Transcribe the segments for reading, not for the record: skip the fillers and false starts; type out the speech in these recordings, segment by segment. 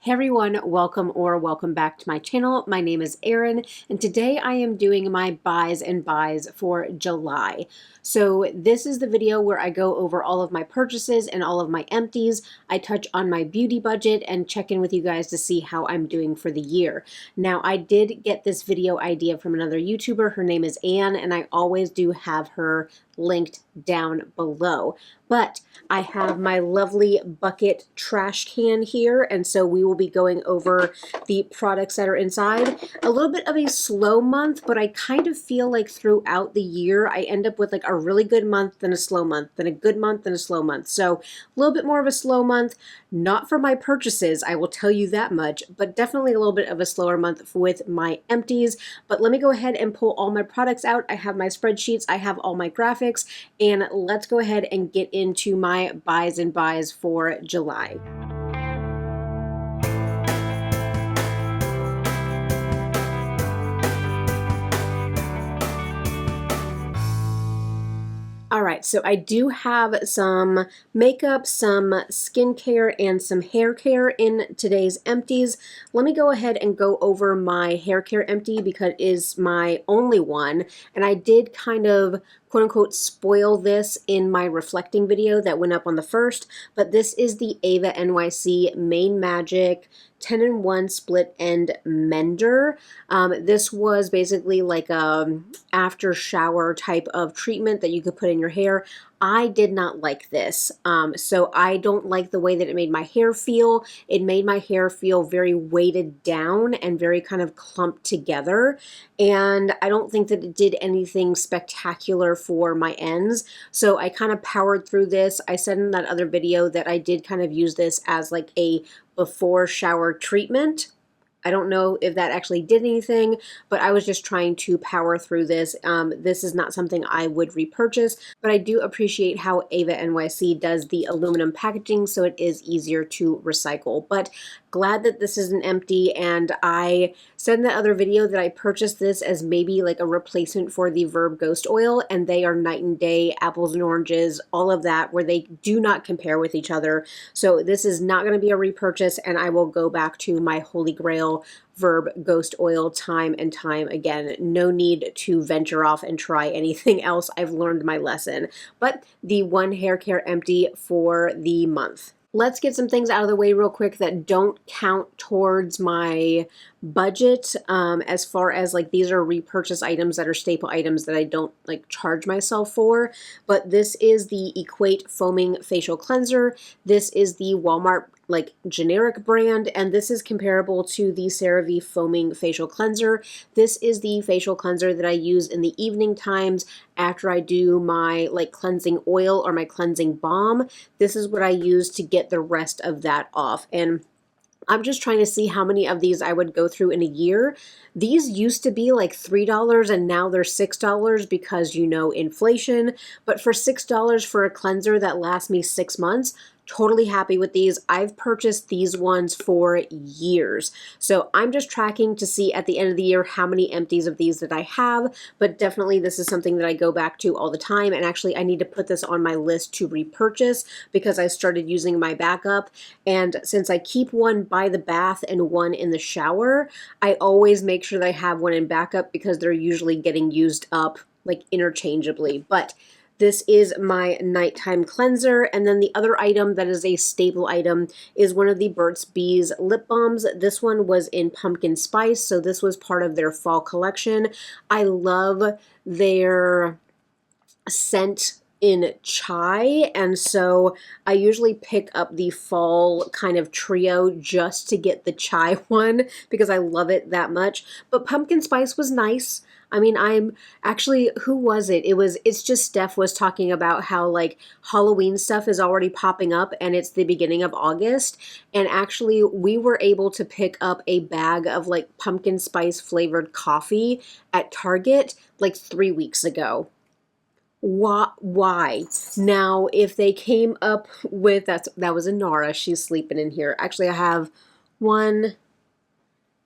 Hey everyone, welcome back to my channel. My name is Erin, and today I am doing my buys and buys for July. So this is the video where I go over all of my purchases and all of my empties. I touch on my beauty budget and check in with you guys to see how I'm doing for the year. Now, I did get this video idea from another YouTuber. Her name is Anne, and I always do have her linked down below. But I have my lovely bucket trash can here, and so we will be going over the products that are inside. A little bit of a slow month, but I kind of feel like throughout the year I end up with like a really good month, then a slow month, then a good month, then a slow month. So a little bit more of a slow month, not for my purchases, I will tell you that much, but definitely a little bit of a slower month with my empties. But let me go ahead and pull all my products out. I have my spreadsheets, I have all my graphics, and let's go ahead and get into my buys and buys for July. All right, so I do have some makeup, some skincare, and some hair care in today's empties. Let me go ahead and go over my hair care empty because it is my only one, and I did kind of quote unquote spoil this in my reflecting video that went up on the 1st, but this is the Ava NYC Main Magic 10-in-1 split end mender. This was basically like a after shower type of treatment that you could put in your hair. I did not like this. So I don't like the way that it made my hair feel. It made my hair feel very weighted down and very kind of clumped together. And I don't think that it did anything spectacular for my ends. So I kind of powered through this. I said in that other video that I did kind of use this as like a before shower treatment. I don't know if that actually did anything, but I was just trying to power through this. This is not something I would repurchase, but I do appreciate how Ava NYC does the aluminum packaging, so it is easier to recycle. But glad that this is an empty, and I said in the other video that I purchased this as maybe like a replacement for the Verb Ghost Oil, and they are night and day, apples and oranges, all of that, where they do not compare with each other. So this is not going to be a repurchase, and I will go back to my Holy Grail Verb Ghost Oil time and time again. No need to venture off and try anything else. I've learned my lesson. But the one hair care empty for the month. Let's get some things out of the way real quick that don't count towards my budget, as far as like these are repurchase items that are staple items that I don't like charge myself for. But this is the Equate Foaming Facial Cleanser. This is the Walmart like generic brand, and this is comparable to the CeraVe Foaming Facial Cleanser. This is the facial cleanser that I use in the evening times after I do my like cleansing oil or my cleansing balm. This is what I use to get the rest of that off. And I'm just trying to see how many of these I would go through in a year. These used to be like $3 and now they're $6 because, you know, inflation. But for $6 for a cleanser that lasts me 6 months, totally happy with these. I've purchased these ones for years. So I'm just tracking to see at the end of the year how many empties of these that I have, but definitely this is something that I go back to all the time. And actually I need to put this on my list to repurchase because I started using my backup. And since I keep one by the bath and one in the shower, I always make sure that I have one in backup because they're usually getting used up like interchangeably. But this is my nighttime cleanser, and then the other item that is a staple item is one of the Burt's Bees lip balms. This one was in pumpkin spice, so this was part of their fall collection. I love their scent in chai, and so I usually pick up the fall kind of trio just to get the chai one because I love it that much. But pumpkin spice was nice. I mean, I'm actually, who was it? It's just Steph was talking about how like Halloween stuff is already popping up and it's the beginning of August. And actually we were able to pick up a bag of like pumpkin spice flavored coffee at Target like 3 weeks ago. Why? Now, if they came up with, that was Inara, she's sleeping in here. Actually, I have 1,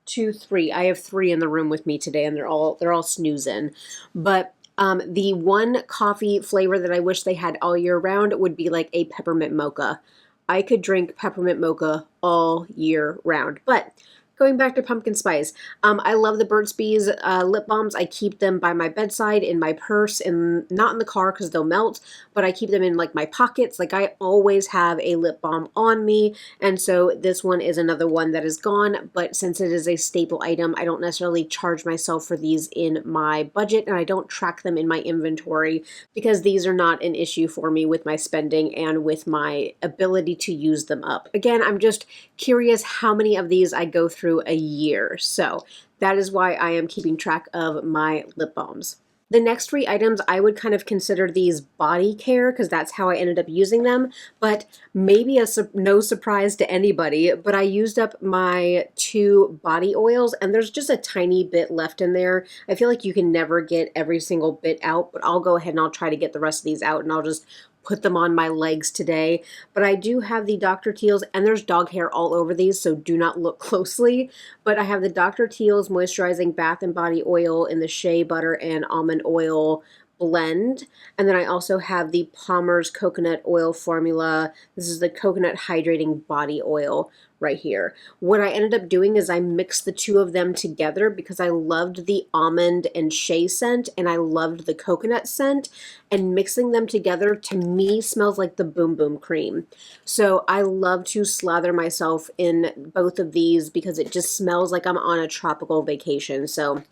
2, 3. I have 3 in the room with me today, and they're all snoozing. But the one coffee flavor that I wish they had all year round would be like a peppermint mocha. I could drink peppermint mocha all year round. But going back to pumpkin spice, I love the Burt's Bees lip balms. I keep them by my bedside, in my purse, and not in the car because they'll melt, but I keep them in like my pockets. Like I always have a lip balm on me, and so this one is another one that is gone, but since it is a staple item, I don't necessarily charge myself for these in my budget, and I don't track them in my inventory because these are not an issue for me with my spending and with my ability to use them up. Again, I'm just curious how many of these I go through a year. So that is why I am keeping track of my lip balms. The next three items, I would kind of consider these body care because that's how I ended up using them, but maybe no surprise to anybody, but I used up my 2 body oils and there's just a tiny bit left in there. I feel like you can never get every single bit out, but I'll go ahead and I'll try to get the rest of these out and I'll just put them on my legs today. But I do have the Dr. Teal's, and there's dog hair all over these, so do not look closely. But I have the Dr. Teal's Moisturizing Bath and Body Oil in the shea butter and almond oil blend. And then I also have the Palmer's Coconut Oil Formula. This is the Coconut Hydrating Body Oil right here. What I ended up doing is I mixed the 2 of them together because I loved the almond and shea scent and I loved the coconut scent, and mixing them together to me smells like the Boom Boom cream. So I love to slather myself in both of these because it just smells like I'm on a tropical vacation. So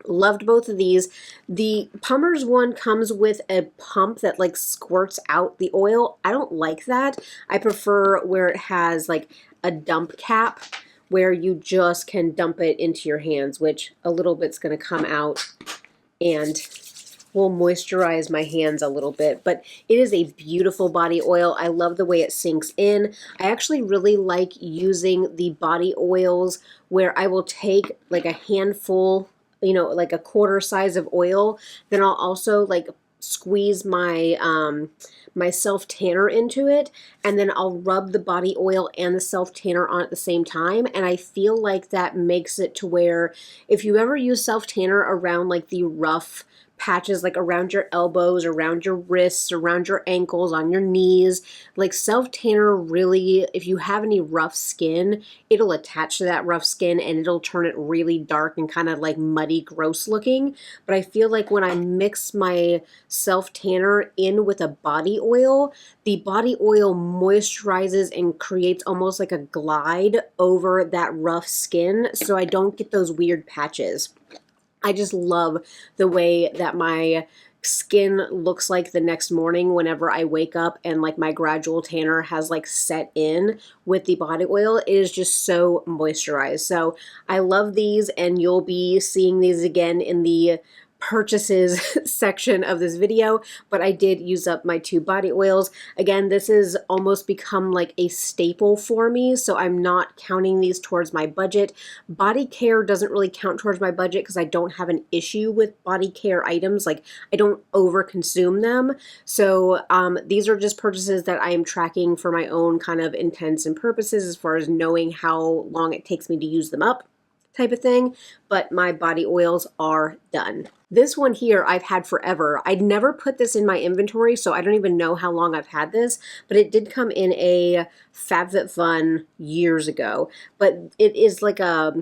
loved both of these. The Palmer's one comes with a pump that like squirts out the oil. I don't like that. I prefer where it has like a dump cap where you just can dump it into your hands, which a little bit's going to come out and will moisturize my hands a little bit. But it is a beautiful body oil. I love the way it sinks in. I actually really like using the body oils where I will take like a handful, you know, like a quarter size of oil. Then I'll also like squeeze my my self tanner into it, and then I'll rub the body oil and the self tanner on at the same time. And I feel like that makes it to where if you ever use self tanner around like the rough patches, like around your elbows, around your wrists, around your ankles, on your knees, like self tanner really, if you have any rough skin, it'll attach to that rough skin and it'll turn it really dark and kind of like muddy, gross looking. But I feel like when I mix my self tanner in with a body oil, the body oil moisturizes and creates almost like a glide over that rough skin, so I don't get those weird patches. I just love the way that my skin looks like the next morning whenever I wake up and like my gradual tanner has like set in with the body oil. It is just so moisturized. So I love these, and you'll be seeing these again in the purchases section of this video, but I did use up my 2 body oils. Again, this has almost become like a staple for me, so I'm not counting these towards my budget. Body care doesn't really count towards my budget because I don't have an issue with body care items. Like I don't over consume them. So these are just purchases that I am tracking for my own kind of intents and purposes as far as knowing how long it takes me to use them up type of thing, but my body oils are done. This one here I've had forever. I'd never put this in my inventory, so I don't even know how long I've had this, but it did come in a FabFitFun years ago. But it is like a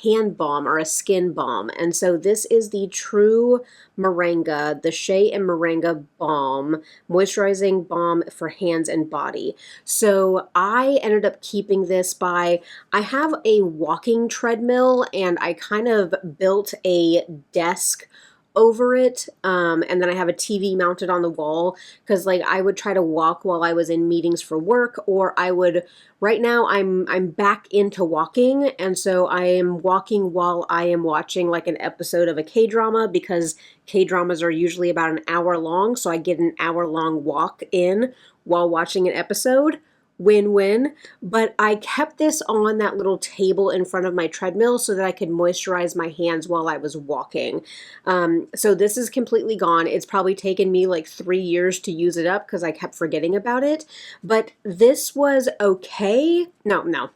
hand balm or a skin balm. And so this is the True Moringa, the Shea and Moringa Balm, moisturizing balm for hands and body. So I ended up keeping this by, I have a walking treadmill and I kind of built a desk over it, and then I have a TV mounted on the wall because like I would try to walk while I was in meetings for work, or I would, right now I'm back into walking, and so I am walking while I am watching like an episode of a K-drama, because K-dramas are usually about an hour long, so I get an hour-long walk in while watching an episode. Win-win. But I kept this on that little table in front of my treadmill so that I could moisturize my hands while I was walking. So this is completely gone. It's probably taken me like 3 years to use it up because I kept forgetting about it. But this was okay. No.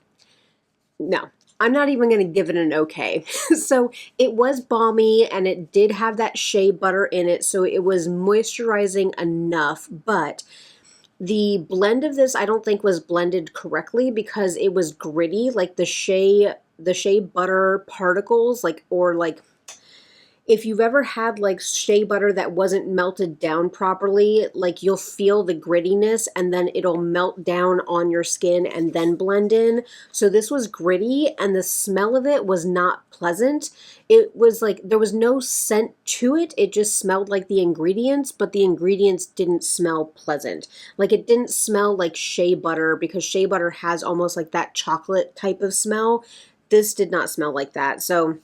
I'm not even going to give it an okay. So it was balmy and it did have that shea butter in it, so it was moisturizing enough, but The blend of this I don't think was blended correctly because it was gritty, like the shea butter particles, like, or like, if you've ever had like shea butter that wasn't melted down properly, like you'll feel the grittiness and then it'll melt down on your skin and then blend in. So this was gritty and the smell of it was not pleasant. It was like there was no scent to it. It just smelled like the ingredients, but the ingredients didn't smell pleasant. Like it didn't smell like shea butter because shea butter has almost like that chocolate type of smell. This did not smell like that. So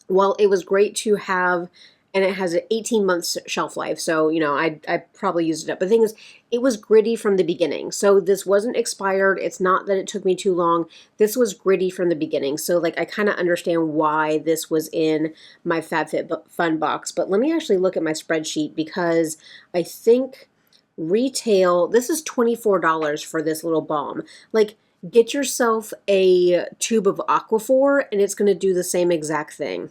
well, it was great to have, and it has an 18 months shelf life. So, you know, I probably used it up. But the thing is, it was gritty from the beginning. So this wasn't expired. It's not that it took me too long. This was gritty from the beginning. So like, I kind of understand why this was in my FabFitFun box. But let me actually look at my spreadsheet because I think retail, this is $24 for this little balm. Like, get yourself a tube of Aquaphor and it's going to do the same exact thing.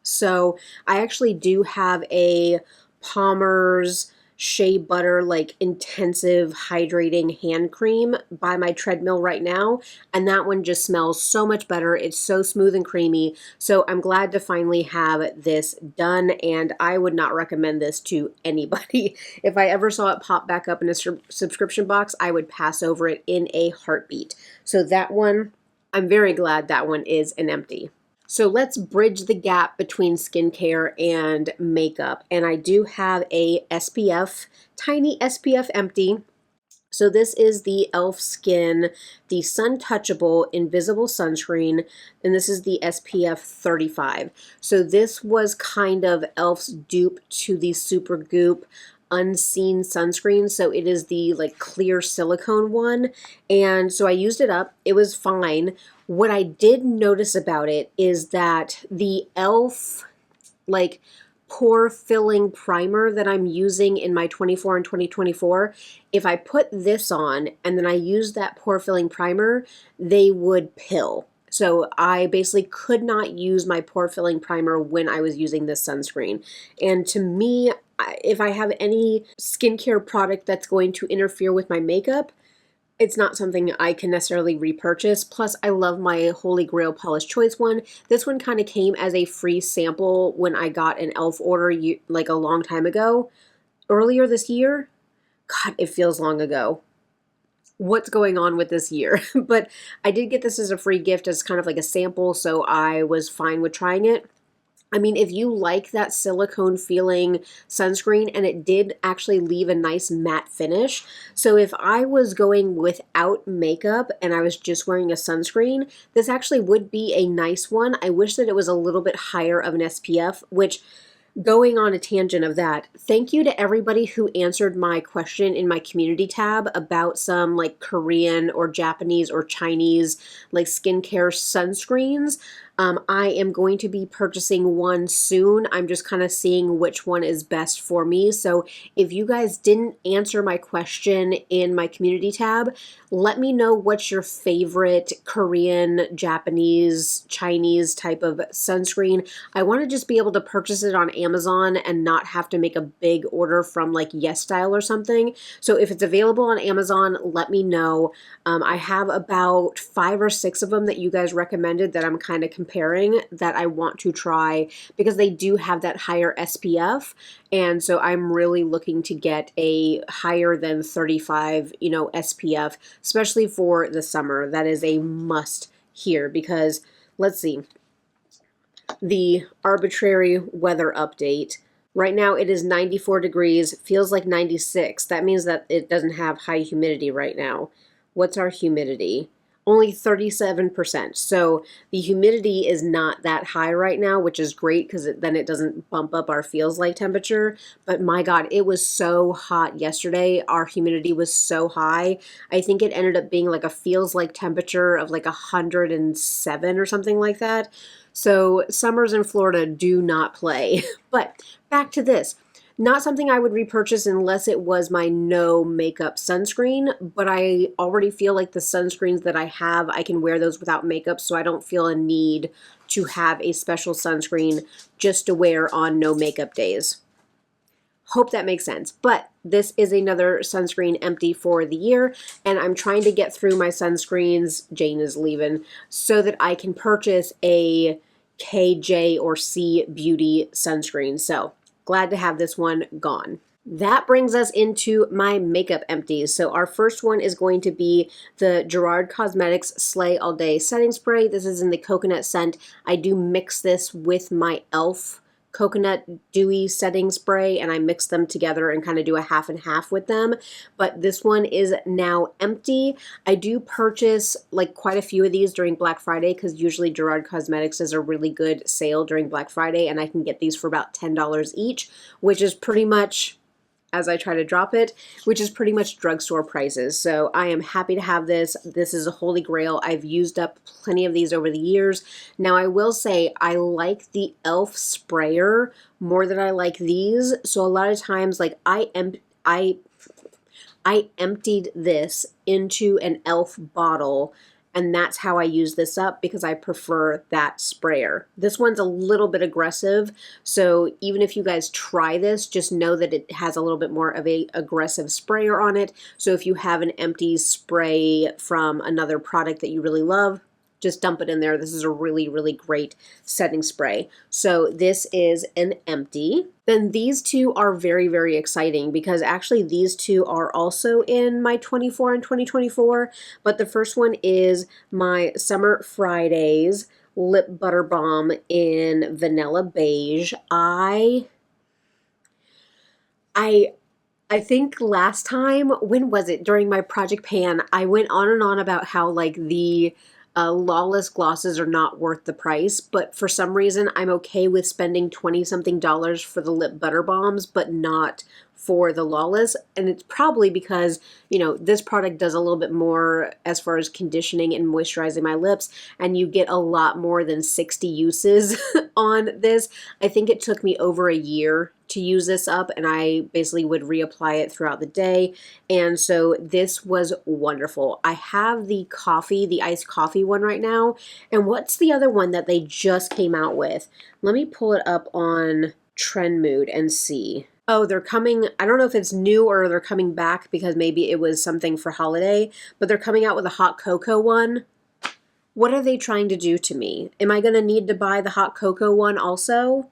So I actually do have a Palmer's shea butter like intensive hydrating hand cream by my treadmill right now, and that one just smells so much better. It's so smooth and creamy. So I'm glad to finally have this done, and I would not recommend this to anybody. If I ever saw it pop back up in a subscription box, I would pass over it in a heartbeat. So that one, I'm very glad that one is an empty. So let's bridge the gap between skincare and makeup. And I do have a SPF, tiny SPF empty. So this is the e.l.f. Skin, the Sun Touchable Invisible Sunscreen, and this is the SPF 35. So this was kind of e.l.f.'s dupe to the Supergoop Unseen sunscreen. So it is the like clear silicone one. And so I used it up. It was fine. What I did notice about it is that the e.l.f. like pore filling primer that I'm using in my 24 and 2024, if I put this on and then I use that pore filling primer, they would pill. So I basically could not use my pore filling primer when I was using this sunscreen. And to me, if I have any skincare product that's going to interfere with my makeup, it's not something I can necessarily repurchase. Plus, I love my Holy Grail Paula's Choice one. This one kind of came as a free sample when I got an e.l.f. order like a long time ago. Earlier this year. God, it feels long ago. What's going on with this year? But I did get this as a free gift as kind of like a sample, so I was fine with trying it. I mean, if you like that silicone feeling sunscreen, and it did actually leave a nice matte finish. So if I was going without makeup and I was just wearing a sunscreen, this actually would be a nice one. I wish that it was a little bit higher of an SPF, which, going on a tangent of that, thank you to everybody who answered my question in my community tab about some like Korean or Japanese or Chinese like skincare sunscreens. I am going to be purchasing one soon. I'm just kind of seeing which one is best for me. So if you guys didn't answer my question in my community tab, let me know what's your favorite Korean, Japanese, Chinese type of sunscreen. I want to just be able to purchase it on Amazon and not have to make a big order from like YesStyle or something. So if it's available on Amazon, let me know. I have about 5 or 6 of them that you guys recommended that I'm kind of comparing that I want to try because they do have that higher SPF. And so I'm really looking to get a higher than 35, SPF, especially for the summer. That is a must here because let's see, the arbitrary weather update. Right now it is 94 degrees, feels like 96. That means that it doesn't have high humidity right now. What's our humidity? Only 37%. So the humidity is not that high right now, which is great because then it doesn't bump up our feels like temperature. But my God, it was so hot yesterday. Our humidity was so high. I think it ended up being like a feels like temperature of like 107 or something like that. So summers in Florida do not play. But back to this. Not something I would repurchase unless it was my no makeup sunscreen, but I already feel like the sunscreens that I have, I can wear those without makeup, so I don't feel a need to have a special sunscreen just to wear on no makeup days. Hope that makes sense. But this is another sunscreen empty for the year, and I'm trying to get through my sunscreens. Jane is leaving, so that I can purchase a KJ or C Beauty sunscreen. So glad to have this one gone. That brings us into my makeup empties. So our first one is going to be the Gerard Cosmetics Slay All Day Setting Spray. This is in the coconut scent. I do mix this with my e.l.f. coconut dewy setting spray, and I mix them together and kind of do a half and half with them. But this one is now empty. I do purchase like quite a few of these during Black Friday, because usually Gerard Cosmetics does a really good sale during Black Friday, and I can get these for about $10 each, which is pretty much, as I try to drop it, which is pretty much drugstore prices. So I am happy to have this. This is a holy grail. I've used up plenty of these over the years. Now I will say I like the e.l.f. sprayer more than I like these. So a lot of times, like I emptied this into an e.l.f. bottle, and that's how I use this up, because I prefer that sprayer. This one's a little bit aggressive, so even if you guys try this, just know that it has a little bit more of a aggressive sprayer on it. So if you have an empty spray from another product that you really love, just dump it in there. This is a really, really great setting spray. So this is an empty. Then these two are very, very exciting, because actually these two are also in my 24 and 2024. But the first one is my Summer Fridays Lip Butter Balm in Vanilla Beige. I think last time, when was it? During my Project Pan, I went on and on about how like the Lawless glosses are not worth the price, but for some reason I'm okay with spending $20-something for the lip butter balms, but not for the Lawless. And it's probably because, you know, this product does a little bit more as far as conditioning and moisturizing my lips, and you get a lot more than 60 uses on this. I think it took me over a year to use this up, and I basically would reapply it throughout the day. And so this was wonderful. I have the iced coffee one right now. And what's the other one that they just came out with? Let me pull it up on Trend Mood and see. Oh, they're coming, I don't know if it's new or they're coming back because maybe it was something for holiday, but they're coming out with a hot cocoa one. What are they trying to do to me? Am I going to need to buy the hot cocoa one also?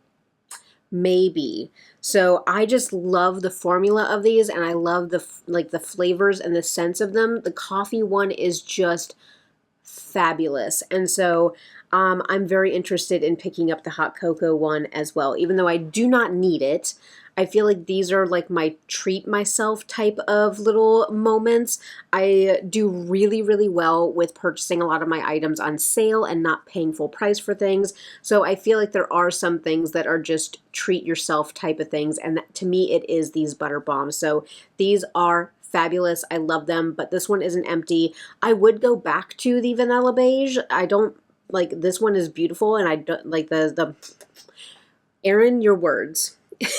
Maybe. So I just love the formula of these, and I love the flavors and the scents of them. The coffee one is just fabulous, and so I'm very interested in picking up the hot cocoa one as well. Even though I do not need it, I feel like these are like my treat myself type of little moments. I do really, really well with purchasing a lot of my items on sale and not paying full price for things. So I feel like there are some things that are just treat yourself type of things, and that, to me, it is these butter bombs. So these are fabulous. I love them, but this one isn't empty. I would go back to the Vanilla Beige. I don't like, this one is beautiful, and I don't like the Erin, your words.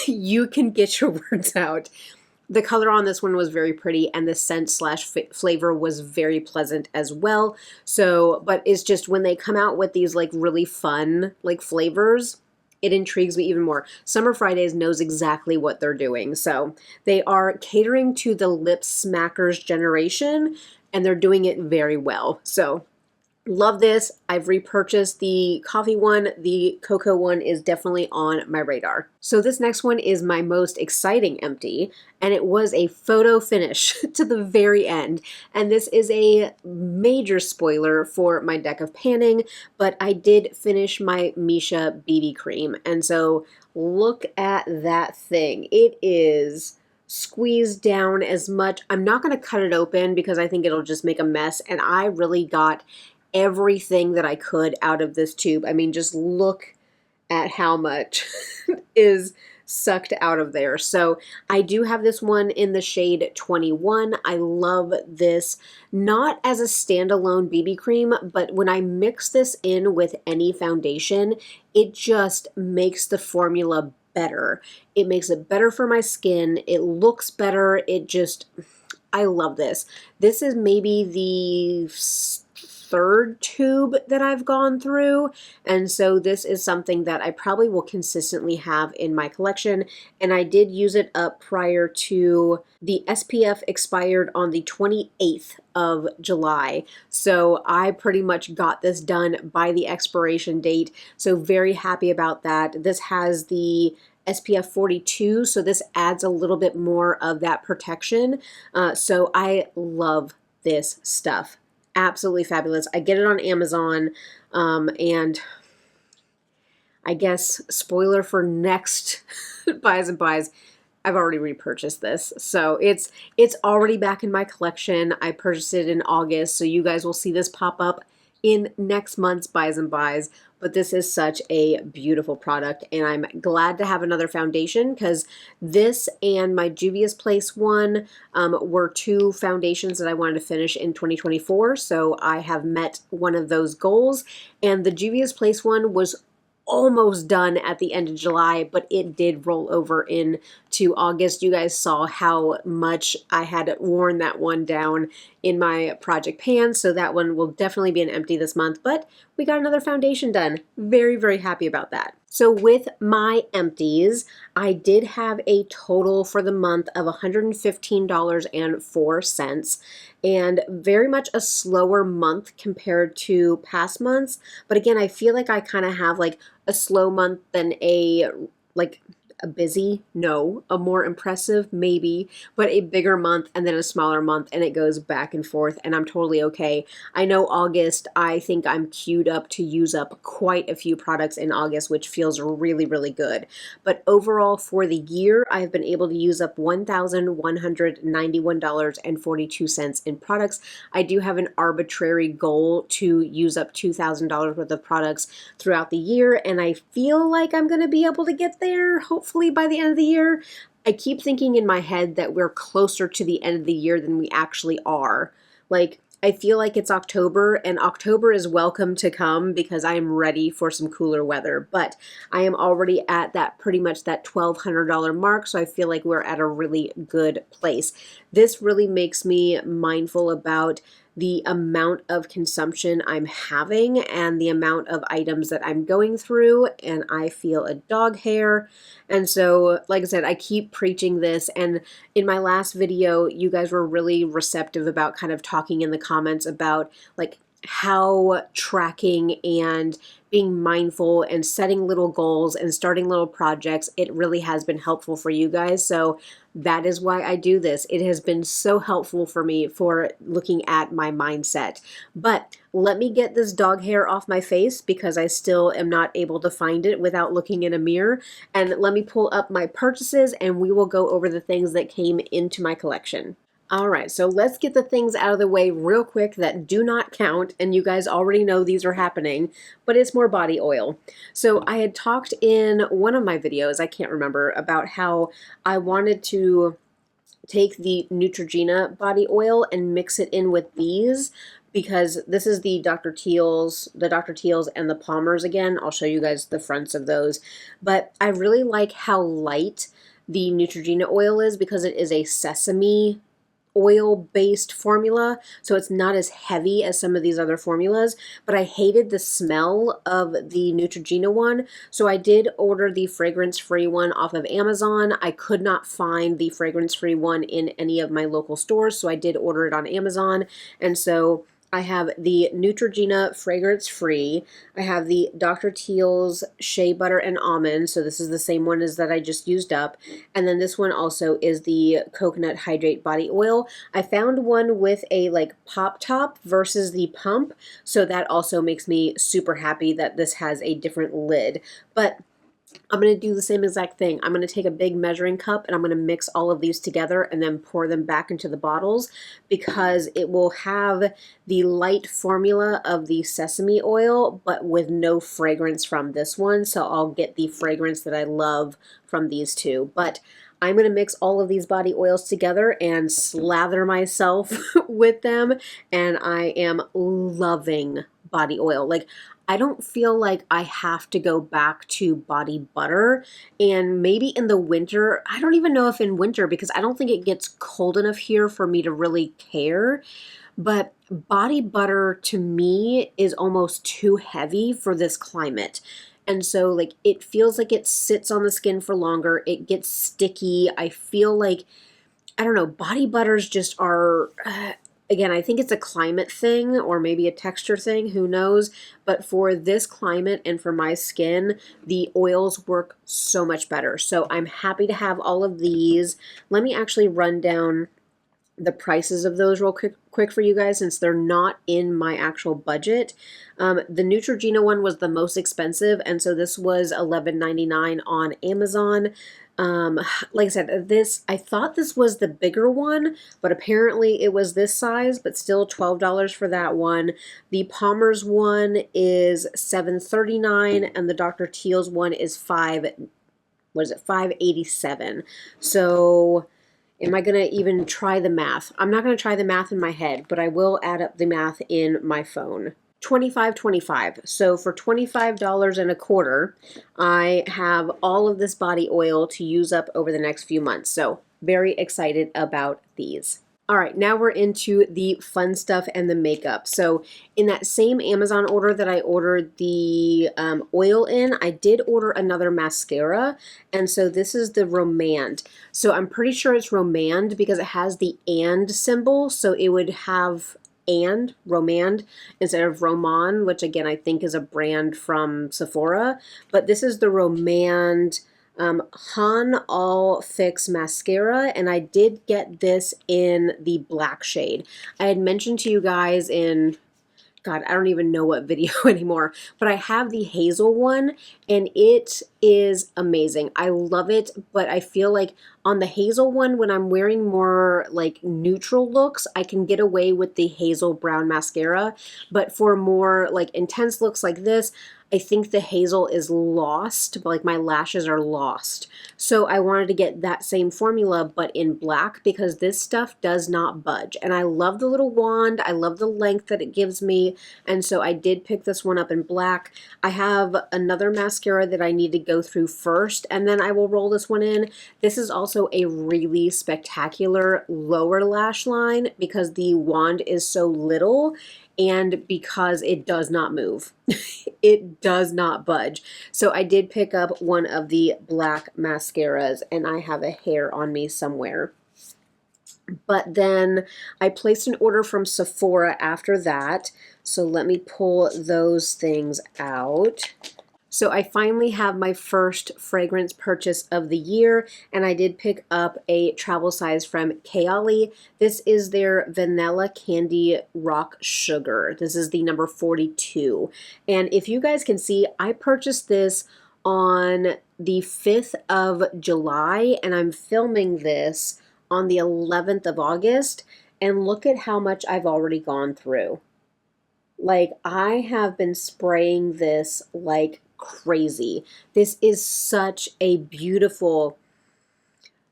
You can get your words out. The color on this one was very pretty, and the scent slash flavor was very pleasant as well. So, but it's just when they come out with these like really fun like flavors, it intrigues me even more. Summer Fridays knows exactly what they're doing. So they are catering to the lip smackers generation, and they're doing it very well. So love this. I've repurchased the coffee one. The cocoa one is definitely on my radar. So this next one is my most exciting empty, and it was a photo finish to the very end. And this is a major spoiler for my deck of panning, but I did finish my Misha BB cream. And so look at that thing. It is squeezed down as much. I'm not going to cut it open because I think it'll just make a mess. And I really got everything that I could out of this tube. I mean, just look at how much is sucked out of there. So I do have this one in the shade 21. I love this, not as a standalone BB cream, but when I mix this in with any foundation, it just makes the formula better. It makes it better for my skin. It looks better. I love this. This is maybe the third tube that I've gone through, and so this is something that I probably will consistently have in my collection, and I did use it up prior to the SPF expired on the 28th of July, so I pretty much got this done by the expiration date, so very happy about that. This has the SPF 42, so this adds a little bit more of that protection, so I love this stuff. Absolutely fabulous. I get it on Amazon, and I guess spoiler for next buys and buys, I've already repurchased this. So it's already back in my collection. I purchased it in August, so you guys will see this pop up in next month's buys and buys. But this is such a beautiful product, and I'm glad to have another foundation because this and my Juvia's Place one were two foundations that I wanted to finish in 2024. So I have met one of those goals, and the Juvia's Place one was almost done at the end of July, but it did roll over into August. You guys saw how much I had worn that one down in my project pan, so that one will definitely be an empty this month, but we got another foundation done. Very, very happy about that. So with my empties, I did have a total for the month of $115.04, and very much a slower month compared to past months. But again, I feel like I kind of have like a slow month than a busy, no, a more impressive, maybe, but a bigger month and then a smaller month, and it goes back and forth, and I'm totally okay. I know August, I think I'm queued up to use up quite a few products in August, which feels really, really good. But overall for the year, I've been able to use up $1,191.42 in products. I do have an arbitrary goal to use up $2,000 worth of products throughout the year, and I feel like I'm going to be able to get there, hopefully by the end of the year. I keep thinking in my head that we're closer to the end of the year than we actually are. Like, I feel like it's October, and October is welcome to come because I am ready for some cooler weather. But I am already at that pretty much that $1,200 mark, so I feel like we're at a really good place. This really makes me mindful about the amount of consumption I'm having and the amount of items that I'm going through, and I feel a dog hair. And so, like I said, I keep preaching this, and in my last video, you guys were really receptive about kind of talking in the comments about like how tracking and being mindful and setting little goals and starting little projects, it really has been helpful for you guys. So that is why I do this. It has been so helpful for me for looking at my mindset. But let me get this dog hair off my face because I still am not able to find it without looking in a mirror. And let me pull up my purchases and we will go over the things that came into my collection. All right, so let's get the things out of the way real quick that do not count, and you guys already know these are happening, but it's more body oil. So I had talked in one of my videos, I can't remember, about how I wanted to take the Neutrogena body oil and mix it in with these, because this is the Dr. Teal's and the Palmer's again. I'll show you guys the fronts of those, but I really like how light the Neutrogena oil is because it is a sesame oil-based formula, so it's not as heavy as some of these other formulas, but I hated the smell of the Neutrogena one, so I did order the fragrance-free one off of Amazon. I could not find the fragrance-free one in any of my local stores, so I did order it on Amazon, and so I have the Neutrogena Fragrance Free. I have the Dr. Teal's Shea Butter and Almond. So this is the same one as that I just used up. And then this one also is the Coconut Hydrate Body Oil. I found one with a like pop top versus the pump. So that also makes me super happy that this has a different lid. But I'm going to do the same exact thing. I'm going to take a big measuring cup and I'm going to mix all of these together and then pour them back into the bottles because it will have the light formula of the sesame oil but with no fragrance from this one. So I'll get the fragrance that I love from these two. But I'm going to mix all of these body oils together and slather myself with them, and I am loving body oil. Like, I don't feel like I have to go back to body butter, and maybe in the winter, I don't even know if in winter because I don't think it gets cold enough here for me to really care. But body butter to me is almost too heavy for this climate. And so like it feels like it sits on the skin for longer. It gets sticky. I feel like, I don't know, body butters just are, again, I think it's a climate thing or maybe a texture thing, who knows? But for this climate and for my skin, the oils work so much better. So I'm happy to have all of these. Let me actually run down the prices of those real quick for you guys, since they're not in my actual budget. The Neutrogena one was the most expensive, and so this was $11.99 on Amazon. Like I said, I thought this was the bigger one, but apparently it was this size, but still $12 for that one. The Palmer's one is $7.39, and the Dr. Teal's one is $5.87. So am I going to even try the math? I'm not going to try the math in my head, but I will add up the math in my phone. 25.25. So for $25.25, I have all of this body oil to use up over the next few months. So very excited about these. All right, now we're into the fun stuff and the makeup. So in that same Amazon order that I ordered the oil in, I did order another mascara. And so this is the Romand. So I'm pretty sure it's Romand because it has the and symbol. So it would have and Romand instead of Roman, which again I think is a brand from Sephora. But this is the Romand Han All Fix Mascara, and I did get this in the black shade. I had mentioned to you guys in, God, I don't even know what video anymore, but I have the hazel one, and it is amazing. I love it, but I feel like on the hazel one, when I'm wearing more like neutral looks, I can get away with the hazel brown mascara, but for more like intense looks like this, I think the hazel is lost, like my lashes are lost. So I wanted to get that same formula, but in black, because this stuff does not budge. And I love the little wand. I love the length that it gives me. And so I did pick this one up in black. I have another mascara that I need to go through first, and then I will roll this one in. This is also a really spectacular lower lash line because the wand is so little and because it does not move. It does not budge. So I did pick up one of the black mascaras, and I have a hair on me somewhere. But then I placed an order from Sephora after that. So let me pull those things out. So I finally have my first fragrance purchase of the year, and I did pick up a travel size from Kayali. This is their Vanilla Candy Rock Sugar. This is the number 42. And if you guys can see, I purchased this on the 5th of July, and I'm filming this on the 11th of August, and look at how much I've already gone through. Like, I have been spraying this like crazy. This is such a beautiful,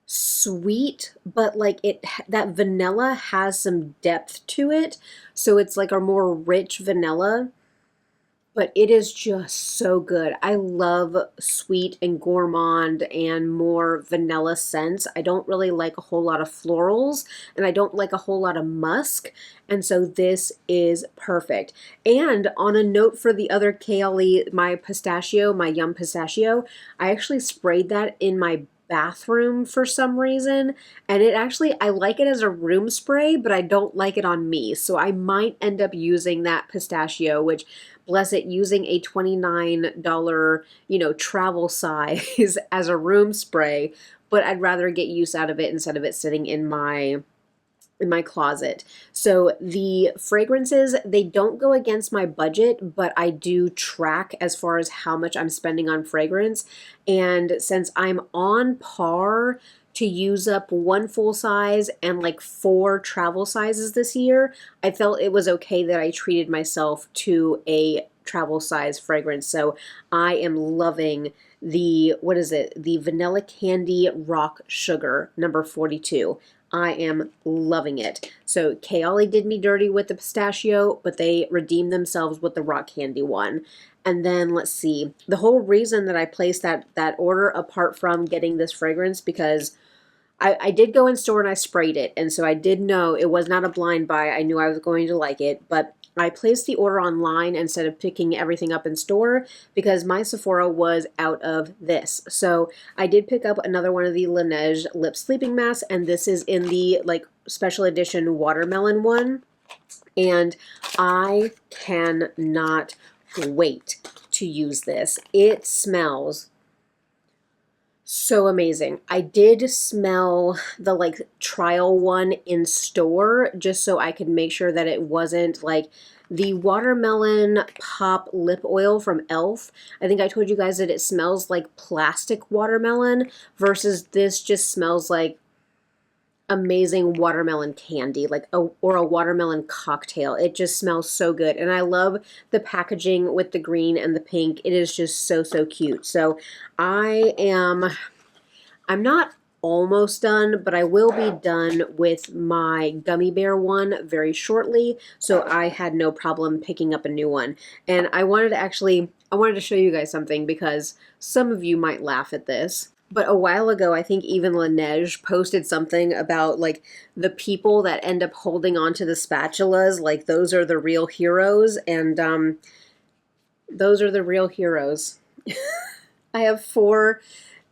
sweet, but like that vanilla has some depth to it. So it's like a more rich vanilla, but it is just so good. I love sweet and gourmand and more vanilla scents. I don't really like a whole lot of florals, and I don't like a whole lot of musk, and so this is perfect. And on a note for the other Kayali, my Yum Pistachio, I actually sprayed that in my bathroom for some reason, and it actually, I like it as a room spray, but I don't like it on me, so I might end up using that pistachio, which, bless it, using a $29, travel size as a room spray, but I'd rather get use out of it instead of it sitting in my closet. So the fragrances, they don't go against my budget, but I do track as far as how much I'm spending on fragrance. And since I'm on par to use up one full size and like 4 travel sizes this year, I felt it was okay that I treated myself to a travel size fragrance. So I am loving the, the Vanilla Candy Rock Sugar number 42. I am loving it. So Kayali did me dirty with the pistachio, but they redeemed themselves with the rock candy one. And then let's see, the whole reason that I placed that order, apart from getting this fragrance, because I did go in store and I sprayed it, and so I did know it was not a blind buy. I knew I was going to like it, but I placed the order online instead of picking everything up in store because my Sephora was out of this. So I did pick up another one of the Laneige lip sleeping masks, and this is in the like special edition watermelon one. And I cannot wait to use this. It smells so amazing. I did smell the like trial one in store just so I could make sure that it wasn't like the watermelon pop lip oil from e.l.f. I think I told you guys that it smells like plastic watermelon versus this just smells like amazing watermelon candy, like or a watermelon cocktail. It just smells so good. And I love the packaging with the green and the pink. It is just so, so cute. So I'm not almost done, but I will be done with my gummy bear one very shortly. So I had no problem picking up a new one. And I wanted to show you guys something because some of you might laugh at this. But a while ago, I think even Laneige posted something about like the people that end up holding onto the spatulas, like those are the real heroes, and those are the real heroes. I have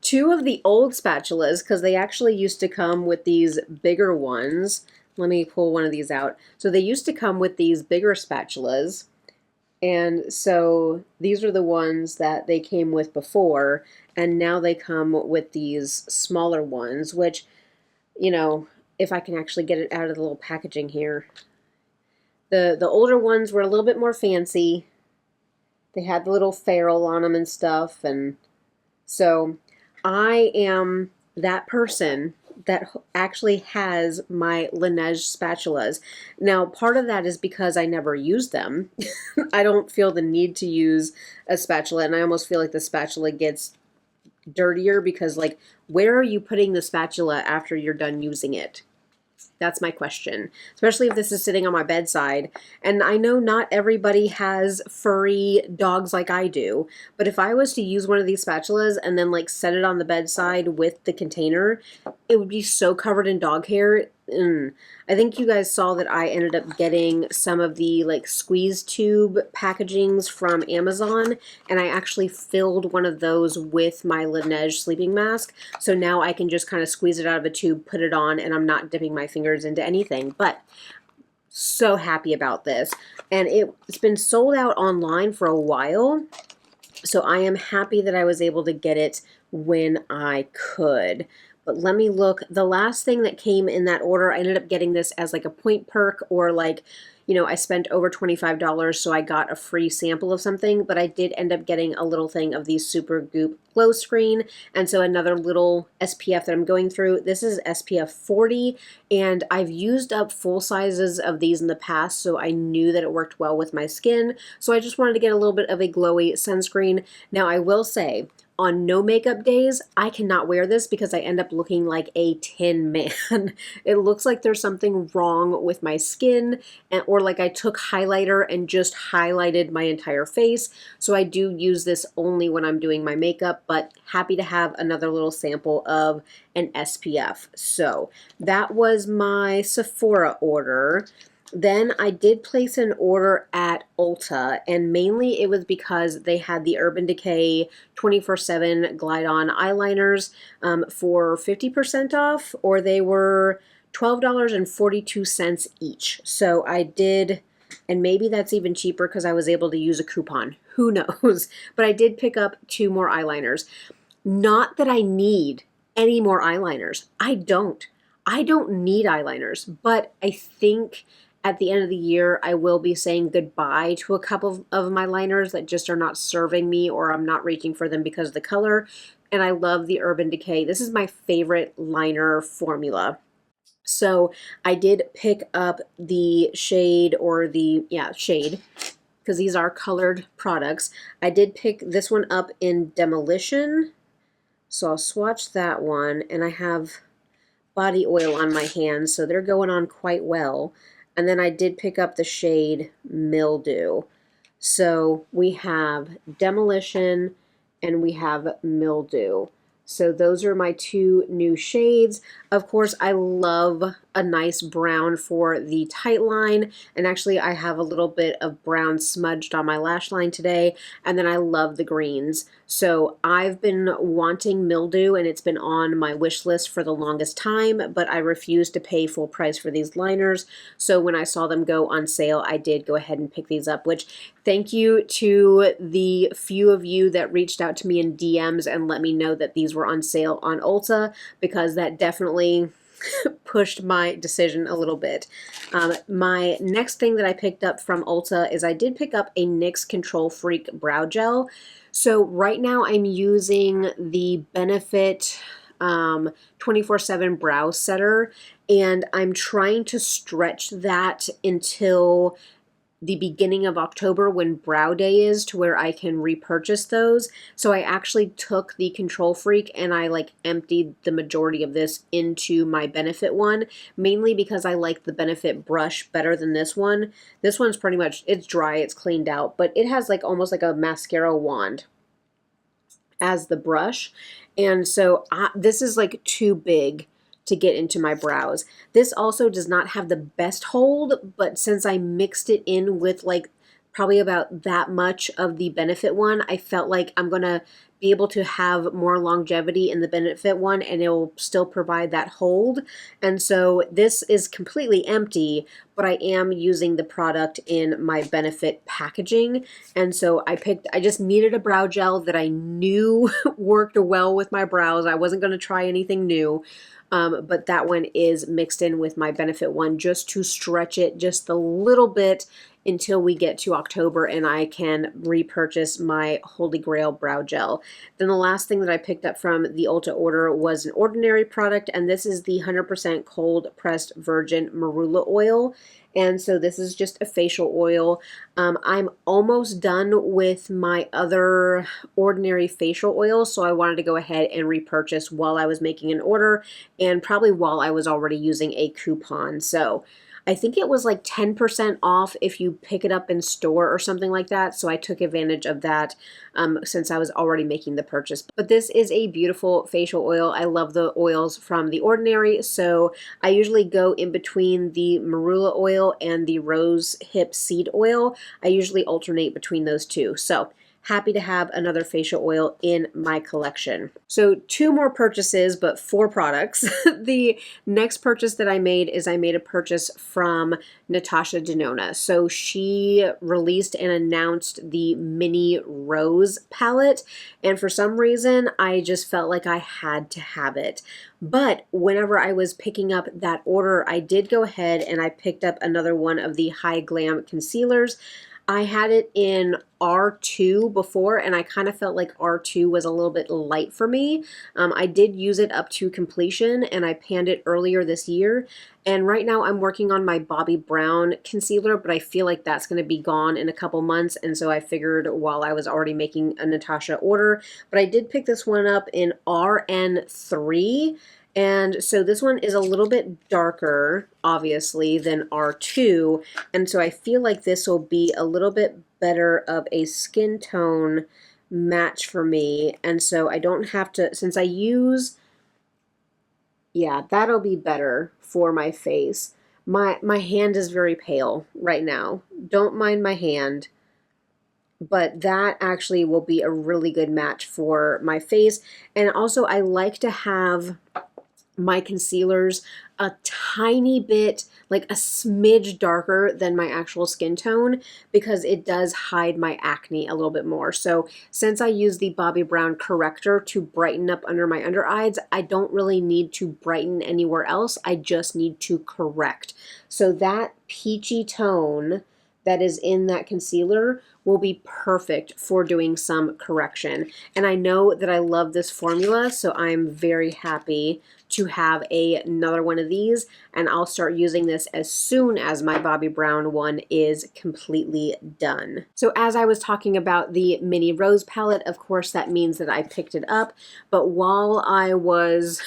two of the old spatulas because they actually used to come with these bigger ones. Let me pull one of these out. So they used to come with these bigger spatulas. And so these are the ones that they came with before, and now they come with these smaller ones, which, you know, if I can actually get it out of the little packaging here. The older ones were a little bit more fancy. They had the little ferrule on them and stuff, and so I am that person that actually has my Laneige spatulas. Now, part of that is because I never use them. I don't feel the need to use a spatula, and I almost feel like the spatula gets dirtier because, like, where are you putting the spatula after you're done using it? That's my question, especially if this is sitting on my bedside. And I know not everybody has furry dogs like I do, but if I was to use one of these spatulas and then like set it on the bedside with the container, it would be so covered in dog hair. I think you guys saw that I ended up getting some of the like squeeze tube packagings from Amazon, and I actually filled one of those with my Laneige sleeping mask. So now I can just kind of squeeze it out of a tube, put it on, and I'm not dipping my fingers into anything. But so happy about this. And it's been sold out online for a while. So I am happy that I was able to get it when I could. But let me look. The last thing that came in that order, I ended up getting this as like a point perk, or like, you know, I spent over $25, so I got a free sample of something, but I did end up getting a little thing of the Super Goop Glow Screen, and so another little SPF that I'm going through. This is SPF 40, and I've used up full sizes of these in the past, so I knew that it worked well with my skin, so I just wanted to get a little bit of a glowy sunscreen. Now, I will say, on no makeup days, I cannot wear this because I end up looking like a tin man. It looks like there's something wrong with my skin, or like I took highlighter and just highlighted my entire face. So I do use this only when I'm doing my makeup, but happy to have another little sample of an SPF. So that was my Sephora order. Then I did place an order at Ulta, and mainly it was because they had the Urban Decay 24/7 Glide-On eyeliners for 50% off, or they were $12.42 each. So I did, and maybe that's even cheaper because I was able to use a coupon. Who knows? But I did pick up 2 more eyeliners. Not that I need any more eyeliners. I don't. I don't need eyeliners, but I think at the end of the year, I will be saying goodbye to a couple of my liners that just are not serving me, or I'm not reaching for them because of the color. And I love the Urban Decay. This is my favorite liner formula. So I did pick up the shade, or the, shade, because these are colored products. I did pick this one up in Demolition. So I'll swatch that one, and I have body oil on my hands, so they're going on quite well. And then I did pick up the shade Mildew. So we have Demolition and we have Mildew. So those are my two new shades. Of course, I love a nice brown for the tight line. And actually, I have a little bit of brown smudged on my lash line today. And then I love the greens. So I've been wanting Mildew, and it's been on my wish list for the longest time, but I refused to pay full price for these liners. So when I saw them go on sale, I did go ahead and pick these up, which thank you to the few of you that reached out to me in DMs and let me know that these were on sale on Ulta, because that definitely pushed my decision a little bit. My next thing that I picked up from Ulta is I did pick up a NYX Control Freak Brow Gel. So right now I'm using the Benefit 24/7 Brow Setter, and I'm trying to stretch that until the beginning of October when Brow Day is, to where I can repurchase those. So I actually took the Control Freak and I emptied the majority of this into my Benefit one, mainly because I like the Benefit brush better than this one. This one's pretty much, it's dry, it's cleaned out, but it has almost like a mascara wand as the brush. And so this is too big to get into my brows. This also does not have the best hold, but since I mixed it in with probably about that much of the Benefit one, I felt like I'm gonna be able to have more longevity in the Benefit one, and it will still provide that hold. And so this is completely empty, but I am using the product in my Benefit packaging. And so I just needed a brow gel that I knew worked well with my brows. I wasn't gonna try anything new. But that one is mixed in with my Benefit one just to stretch it just a little bit until we get to October and I can repurchase my Holy Grail brow gel. Then the last thing that I picked up from the Ulta order was an Ordinary product, and this is the 100% cold pressed virgin marula oil. And so this is just a facial oil. I'm almost done with my other Ordinary facial oil, so I wanted to go ahead and repurchase while I was making an order, and probably while I was already using a coupon. So I think it was 10% off if you pick it up in store or something like that. So I took advantage of that since I was already making the purchase. But this is a beautiful facial oil. I love the oils from The Ordinary. So I usually go in between the marula oil and the rose hip seed oil. I usually alternate between those two. So happy to have another facial oil in my collection. So 2 more purchases, but 4 products. The next purchase that I made is I made a purchase from Natasha Denona. So she released and announced the Mini Rose palette, and for some reason I just felt like I had to have it. But whenever I was picking up that order, I did go ahead and I picked up another one of the High Glam concealers. I had it in R2 before, and I kind of felt like R2 was a little bit light for me. I did use it up to completion, and I panned it earlier this year. And right now I'm working on my Bobbi Brown concealer, but I feel like that's going to be gone in a couple months, and so I figured while I was already making a Natasha order. But I did pick this one up in RN3. And so this one is a little bit darker, obviously, than R2. And so I feel like this will be a little bit better of a skin tone match for me. And so I don't have to, since I use, yeah, that'll be better for my face. My hand is very pale right now. Don't mind my hand. But that actually will be a really good match for my face. And also I like to have my concealers a tiny bit, like a smidge darker than my actual skin tone, because it does hide my acne a little bit more. So since I use the Bobbi Brown corrector to brighten up under my under eyes, I don't really need to brighten anywhere else. I just need to correct. So that peachy tone that is in that concealer will be perfect for doing some correction. And I know that I love this formula, so I'm very happy to have another one of these, and I'll start using this as soon as my Bobbi Brown one is completely done. So as I was talking about the Mini Rose palette, of course that means that I picked it up, but while I was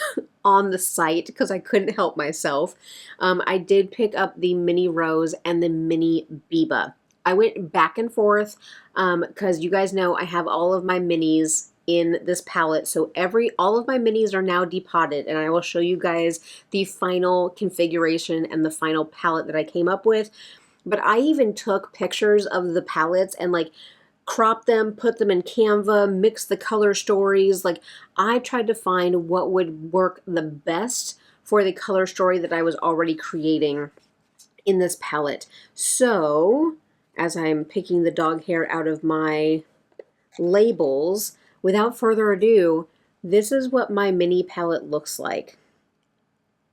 on the site, because I couldn't help myself, I did pick up the Mini Rose and the Mini Biba. I went back and forth because you guys know I have all of my minis in this palette. So all of my minis are now depotted, and I will show you guys the final configuration and the final palette that I came up with. But I even took pictures of the palettes and like crop them, put them in Canva, mix the color stories. Like I tried to find what would work the best for the color story that I was already creating in this palette. So as I'm picking the dog hair out of my labels, without further ado, this is what my mini palette looks like.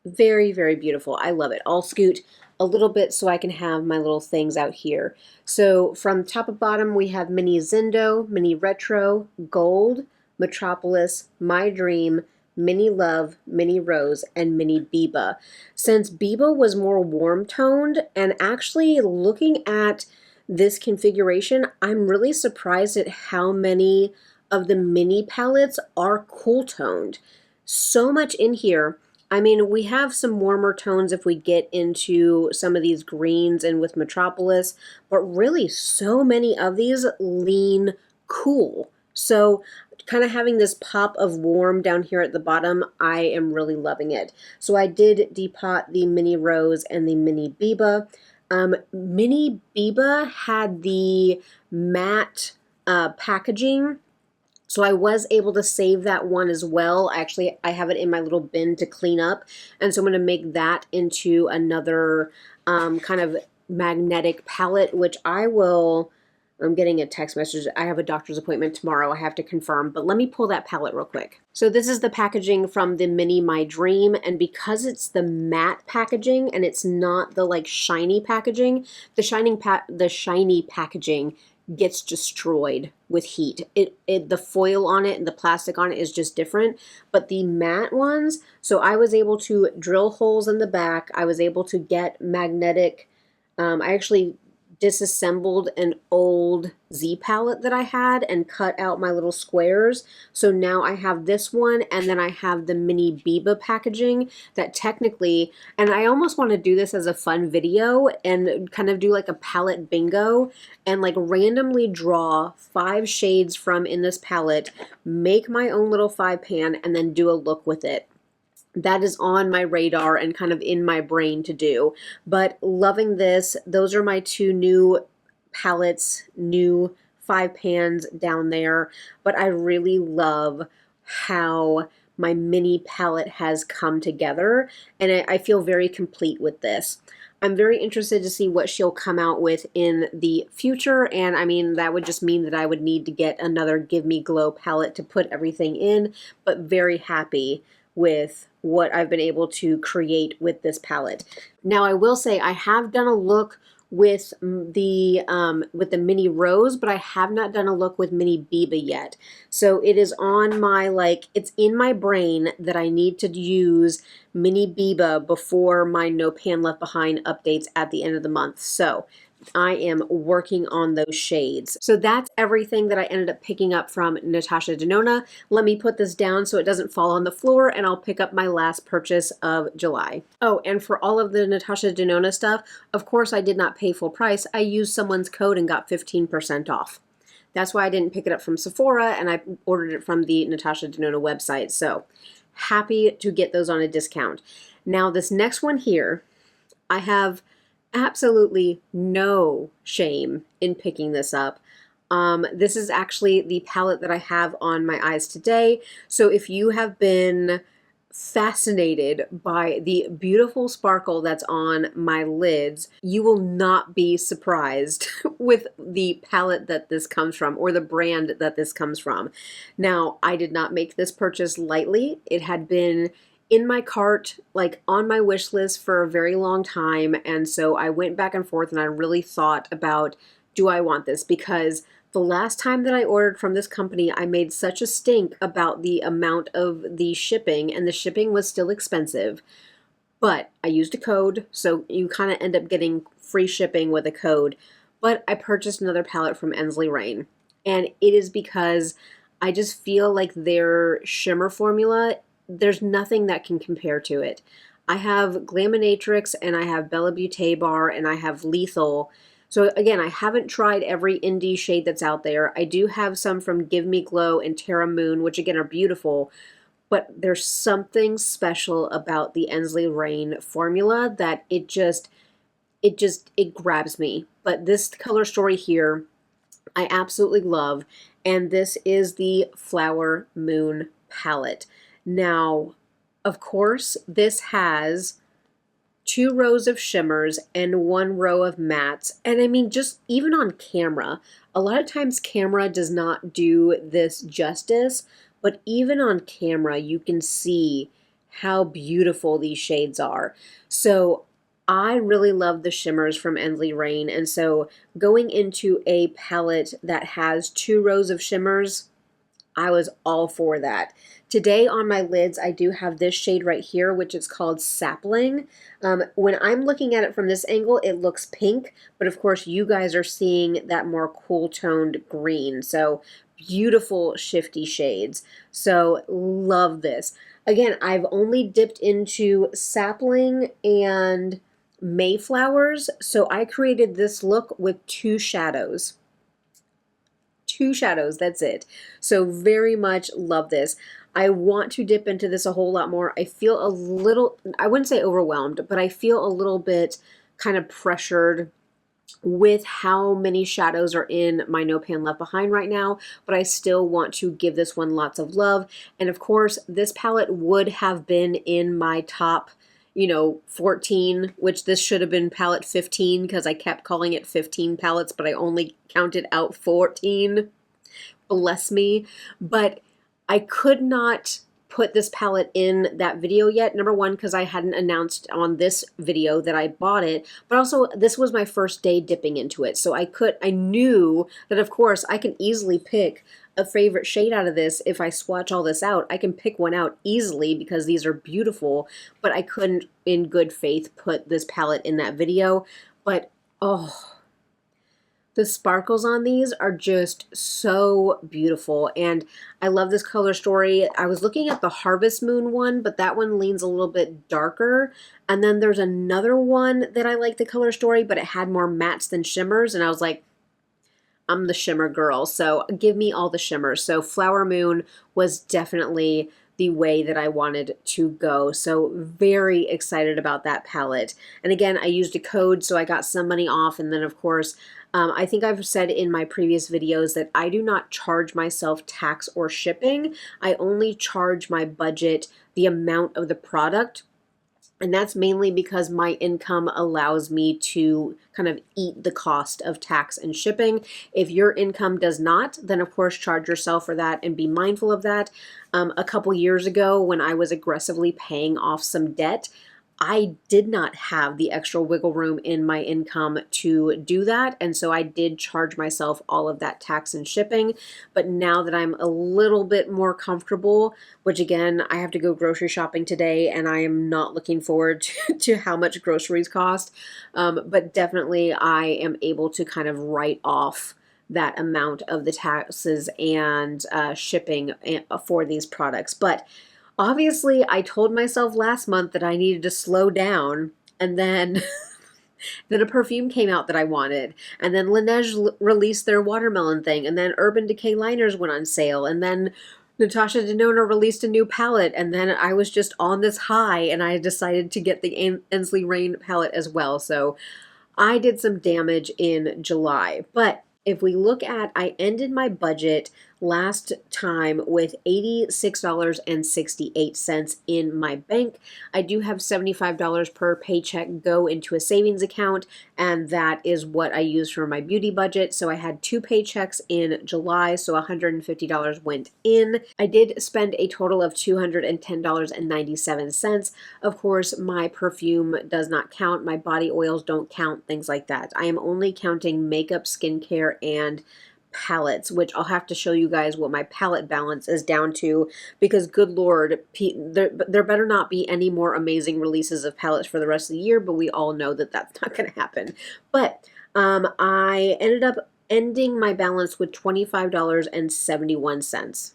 Very, very beautiful. I love it. I'll scoot a little bit so I can have my little things out here. So from top to bottom, we have Mini Zindo, Mini Retro, Gold, Metropolis, My Dream, Mini Love, Mini Rose, and Mini Biba. Since Biba was more warm toned, and actually looking at this configuration, I'm really surprised at how many of the mini palettes are cool toned. So much in here. I mean, we have some warmer tones if we get into some of these greens and with Metropolis, but really so many of these lean cool. So kind of having this pop of warm down here at the bottom, I am really loving it. So I did depot the Mini Rose and the Mini Biba. Mini Biba had the matte packaging, so I was able to save that one as well. Actually, I have it in my little bin to clean up. And so I'm going to make that into another kind of magnetic palette, which I'm getting a text message. I have a doctor's appointment tomorrow. I have to confirm, but let me pull that palette real quick. So this is the packaging from the Mini My Dream. And because it's the matte packaging and it's not the like shiny packaging, the shiny packaging gets destroyed with heat. The foil on it and the plastic on it is just different, but the matte ones, so I was able to drill holes in the back. I was able to get magnetic, I actually disassembled an old Z palette that I had and cut out my little squares. So now I have this one, and then I have the Mini Biba packaging that technically, and I almost want to do this as a fun video and kind of do like a palette bingo and like randomly draw 5 shades from in this palette, make my own little 5-pan, and then do a look with it. That is on my radar and kind of in my brain to do. But loving this. Those are my 2 new palettes, new 5-pans down there. But I really love how my mini palette has come together, and I feel very complete with this. I'm very interested to see what she'll come out with in the future, and I mean, that would just mean that I would need to get another Give Me Glow palette to put everything in, but very happy with what I've been able to create with this palette. Now I will say I have done a look with the Mini Rose, but I have not done a look with Mini Biba yet. So it is on my, it's in my brain that I need to use Mini Biba before my No Pan Left Behind updates at the end of the month. So I am working on those shades. So that's everything that I ended up picking up from Natasha Denona. Let me put this down so it doesn't fall on the floor, and I'll pick up my last purchase of July. Oh, and for all of the Natasha Denona stuff, of course I did not pay full price. I used someone's code and got 15% off. That's why I didn't pick it up from Sephora, and I ordered it from the Natasha Denona website. So happy to get those on a discount. Now this next one here, I have absolutely no shame in picking this up. This is actually the palette that I have on my eyes today. So if you have been fascinated by the beautiful sparkle that's on my lids, you will not be surprised with the palette that this comes from, or the brand that this comes from. Now, I did not make this purchase lightly. It had been in my cart, like on my wish list for a very long time, and so I went back and forth and I really thought about, do I want this? Because the last time that I ordered from this company, I made such a stink about the amount of the shipping, and the shipping was still expensive. But I used a code, so you kind of end up getting free shipping with a code. But I purchased another palette from Ensley Rain, and it is because I just feel like their shimmer formula, there's nothing that can compare to it. I have Glaminatrix, and I have Bella Beauté Bar, and I have Lethal. So again, I haven't tried every indie shade that's out there. I do have some from Give Me Glow and Terra Moon, which again are beautiful, but there's something special about the Ensley Rain formula that it grabs me. But this color story here, I absolutely love, and this is the Flower Moon palette. Now, of course, this has 2 rows of shimmers and 1 row of mattes. And I mean, just even on camera, a lot of times camera does not do this justice, but even on camera, you can see how beautiful these shades are. So I really love the shimmers from Ensley Rain. And so going into a palette that has 2 rows of shimmers, I was all for that. Today on my lids, I do have this shade right here, which is called Sapling. When I'm looking at it from this angle, it looks pink, but of course you guys are seeing that more cool toned green. So beautiful shifty shades. So love this. Again, I've only dipped into Sapling and Mayflowers, so I created this look with 2 shadows. 2 shadows, that's it. So very much love this. I want to dip into this a whole lot more. I feel a little, I wouldn't say overwhelmed, but I feel a little bit kind of pressured with how many shadows are in my No Pan Left Behind right now, but I still want to give this one lots of love. And of course, this palette would have been in my top 14, which this should have been palette 15 because I kept calling it 15 palettes, but I only counted out 14. Bless me. But I could not put this palette in that video yet. Number one, because I hadn't announced on this video that I bought it, but also this was my first day dipping into it. So I knew that of course I can easily pick a favorite shade out of this. If I swatch all this out, I can pick one out easily because these are beautiful, but I couldn't in good faith put this palette in that video. But oh, the sparkles on these are just so beautiful, and I love this color story. I was looking at the Harvest Moon one, but that one leans a little bit darker. And then there's another one that I like the color story, but it had more mattes than shimmers, and I was like, I'm the shimmer girl, so give me all the shimmers. So Flower Moon was definitely the way that I wanted to go. So very excited about that palette. And again, I used a code, so I got some money off. And then of course, I think I've said in my previous videos that I do not charge myself tax or shipping. I only charge my budget the amount of the product. And that's mainly because my income allows me to kind of eat the cost of tax and shipping. If your income does not, then of course charge yourself for that and be mindful of that. A couple years ago when I was aggressively paying off some debt, I did not have the extra wiggle room in my income to do that. And so I did charge myself all of that tax and shipping. But now that I'm a little bit more comfortable, which again, I have to go grocery shopping today and I am not looking forward to how much groceries cost. But definitely I am able to kind of write off that amount of the taxes and shipping for these products. But obviously, I told myself last month that I needed to slow down, and then then a perfume came out that I wanted, and then Laneige released their watermelon thing, and then Urban Decay liners went on sale, and then Natasha Denona released a new palette, and then I was just on this high, and I decided to get the Ensley Rain palette as well. So I did some damage in July, but if we look at, I ended my budget last time with $86.68 in my bank. I do have $75 per paycheck go into a savings account, and that is what I use for my beauty budget. So I had 2 paychecks in July, so $150 went in. I did spend a total of $210.97. Of course, my perfume does not count, my body oils don't count, things like that. I am only counting makeup, skincare, and palettes, which I'll have to show you guys what my palette balance is down to, because good Lord, there better not be any more amazing releases of palettes for the rest of the year, but we all know that that's not going to happen. But I ended up ending my balance with $25.71.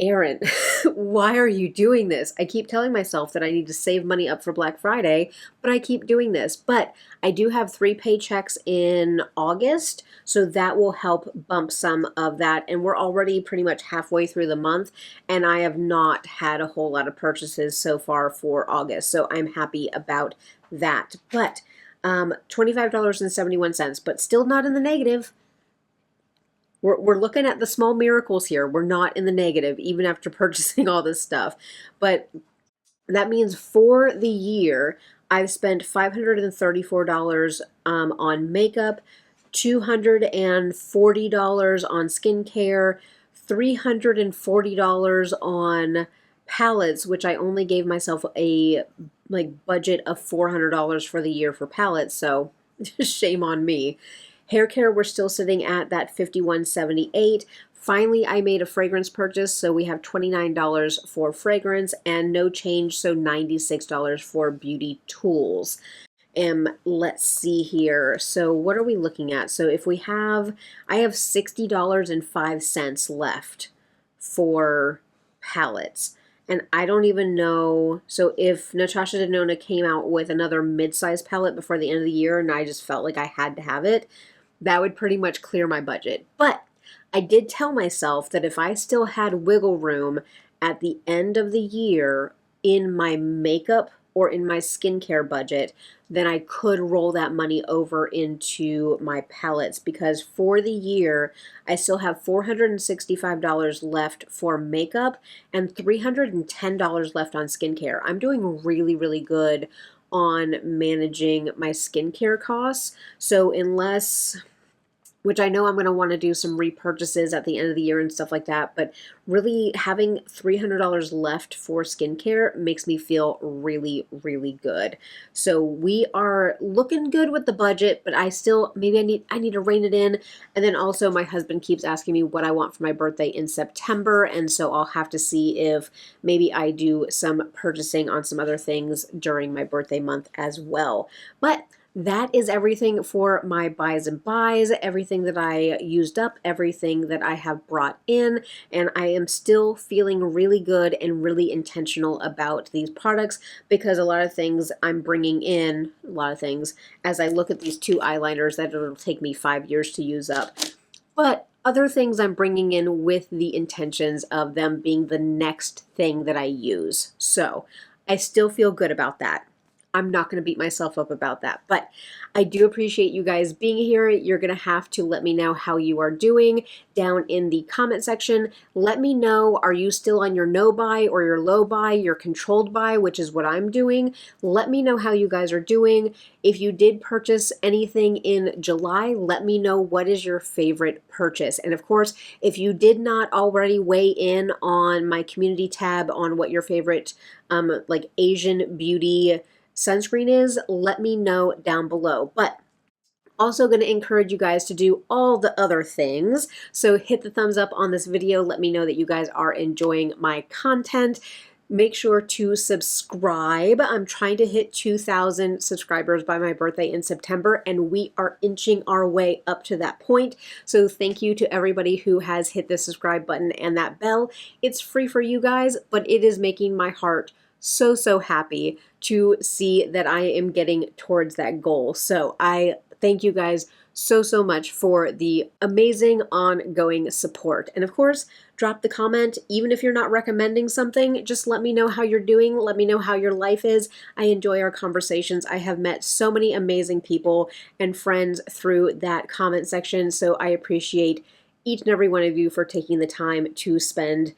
Erin, why are you doing this? I keep telling myself that I need to save money up for Black Friday, but I keep doing this. But I do have 3 paychecks in August, so that will help bump some of that. And we're already pretty much halfway through the month, and I have not had a whole lot of purchases so far for August, so I'm happy about that. But $25.71, but still not in the negative. We're looking at the small miracles here. We're not in the negative, even after purchasing all this stuff. But that means for the year, I've spent $534 on makeup, $240 on skincare, $340 on palettes, which I only gave myself a budget of $400 for the year for palettes, so shame on me. Haircare, we're still sitting at that $51.78. Finally, I made a fragrance purchase, so we have $29 for fragrance and no change, so $96 for beauty tools. Let's see here. So what are we looking at? So if we have, I have $60.05 left for palettes. And I don't even know, so if Natasha Denona came out with another mid-size palette before the end of the year and I just felt like I had to have it, that would pretty much clear my budget. But I did tell myself that if I still had wiggle room at the end of the year in my makeup or in my skincare budget, then I could roll that money over into my palettes, because for the year, I still have $465 left for makeup and $310 left on skincare. I'm doing really, really good on managing my skincare costs. So unless, which I know I'm going to want to do some repurchases at the end of the year and stuff like that, but really having $300 left for skincare makes me feel really, really good. So we are looking good with the budget, but I still, maybe I need to rein it in. And then also my husband keeps asking me what I want for my birthday in September, and so I'll have to see if maybe I do some purchasing on some other things during my birthday month as well. But that is everything for my buys and buys, everything that I used up, everything that I have brought in, and I am still feeling really good and really intentional about these products, because a lot of things I'm bringing in, as I look at these 2 eyeliners that it'll take me 5 years to use up. But other things I'm bringing in with the intentions of them being the next thing that I use. So I still feel good about that. I'm not going to beat myself up about that, but I do appreciate you guys being here. You're going to have to let me know how you are doing down in the comment section. Let me know, are you still on your no buy or your low buy, your controlled buy, which is what I'm doing. Let me know how you guys are doing. If you did purchase anything in July, let me know what is your favorite purchase. And of course, if you did not already weigh in on my community tab on what your favorite Asian beauty sunscreen is, let me know down below. But also going to encourage you guys to do all the other things. So hit the thumbs up on this video. Let me know that you guys are enjoying my content. Make sure to subscribe. I'm trying to hit 2,000 subscribers by my birthday in September, and we are inching our way up to that point. So thank you to everybody who has hit the subscribe button and that bell. It's free for you guys, but it is making my heart so, so happy to see that I am getting towards that goal. So I thank you guys so, so much for the amazing ongoing support. And of course, drop the comment. Even if you're not recommending something, just let me know how you're doing. Let me know how your life is. I enjoy our conversations. I have met so many amazing people and friends through that comment section. So I appreciate each and every one of you for taking the time to spend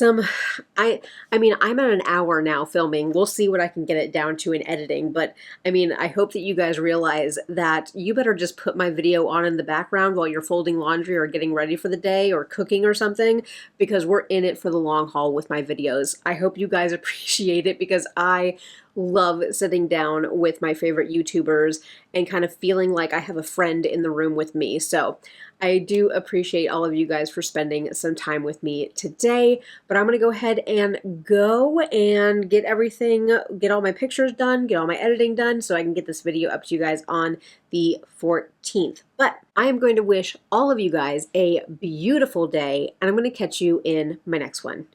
I mean, I'm at an hour now filming. We'll see what I can get it down to in editing, but I mean, I hope that you guys realize that you better just put my video on in the background while you're folding laundry or getting ready for the day or cooking or something, because we're in it for the long haul with my videos. I hope you guys appreciate it, because I love sitting down with my favorite YouTubers and kind of feeling like I have a friend in the room with me. So I do appreciate all of you guys for spending some time with me today, but I'm going to go ahead and go and get all my pictures done, get all my editing done, so I can get this video up to you guys on the 14th. But I am going to wish all of you guys a beautiful day, and I'm going to catch you in my next one.